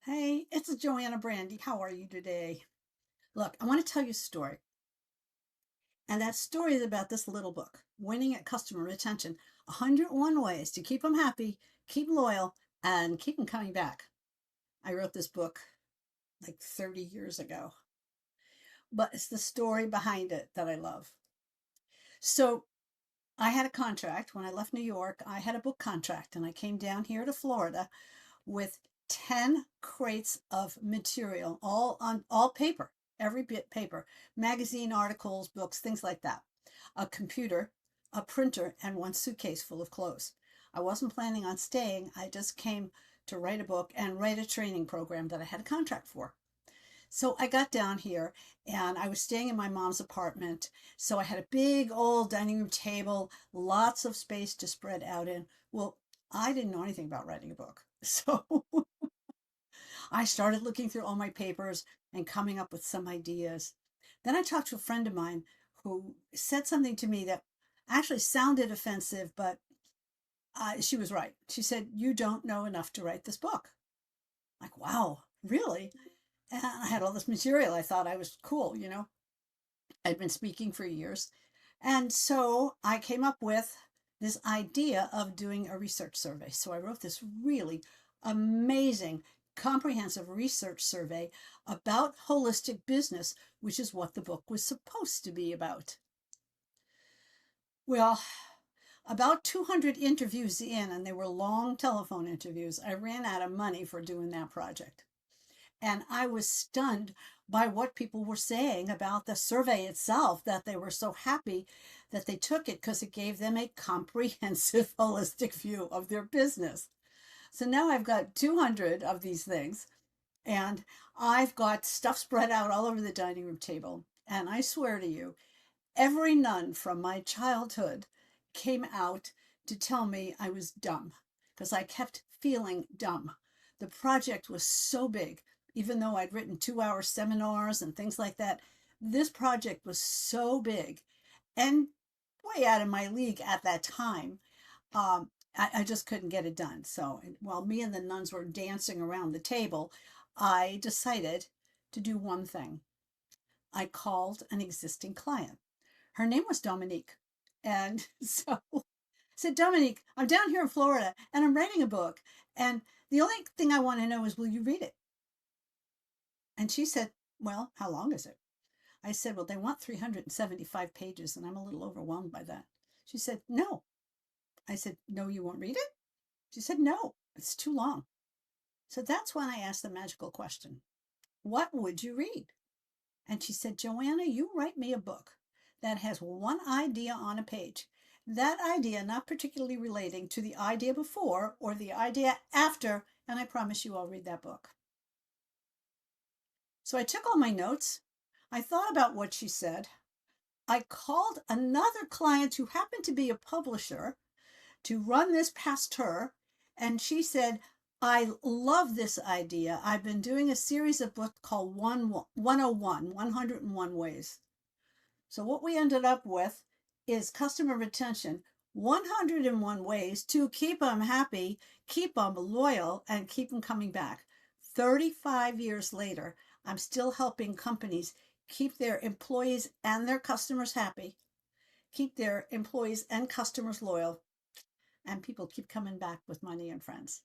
Hey, it's Joanna Brandy. How are you today? Look, I want to tell you a story. And that story is about this little book, Winning at Customer Retention 101 Ways to Keep Them Happy, Keep 'em Loyal, and Keep Them Coming Back. I wrote this book like 30 years ago, but it's the story behind it that I love. So I had a contract when I left New York. I had a book contract and I came down here to Florida with 10 crates of material, all paper, every bit paper, magazine articles, books, things like that. A computer, a printer, and one suitcase full of clothes. I wasn't planning on staying. I just came to write a book and write a training program that I had a contract for. So I got down here and I was staying in my mom's apartment. So I had a big old dining room table, lots of space to spread out in. Well, I didn't know anything about writing a book. So I started looking through all my papers and coming up with some ideas. Then I talked to a friend of mine who said something to me that actually sounded offensive, but she was right. She said, "You don't know enough to write this book." Like, wow, really? And I had all this material. I thought I was cool. I'd been speaking for years. And so I came up with this idea of doing a research survey. So I wrote this really amazing, comprehensive research survey about holistic business, which is what the book was supposed to be about. Well, about 200 interviews in, and they were long telephone interviews, I ran out of money for doing that project. And I was stunned by what people were saying about the survey itself, that they were so happy that they took it because it gave them a comprehensive, holistic view of their business. So now I've got 200 of these things, and I've got stuff spread out all over the dining room table. And I swear to you, every nun from my childhood came out to tell me I was dumb because I kept feeling dumb. The project was so big, even though I'd written 2 hour seminars and things like that. This project was so big and way out of my league at that time. I just couldn't get it done. So while me and the nuns were dancing around the table, I decided to do one thing. I called an existing client. Her name was Dominique. And so I said, "Dominique, I'm down here in Florida and I'm writing a book. And the only thing I want to know is, will you read it?" And she said, "Well, how long is it?" I said, "Well, they want 375 pages and I'm a little overwhelmed by that." She said, "No." I said, "No, you won't read it?" She said, "No, it's too long." So that's when I asked the magical question, "What would you read?" And she said, "Joanna, you write me a book that has one idea on a page. That idea not particularly relating to the idea before or the idea after, and I promise you I'll read that book." So I took all my notes. I thought about what she said. I called another client who happened to be a publisher to run this past her, and she said, "I love this idea. I've been doing a series of books called 101 Ways." So what we ended up with is customer retention 101 ways to keep them happy, keep them loyal, and keep them coming back. 35 years later, I'm still helping companies keep their employees and their customers happy, keep their employees and customers loyal, and people keep coming back with money and friends.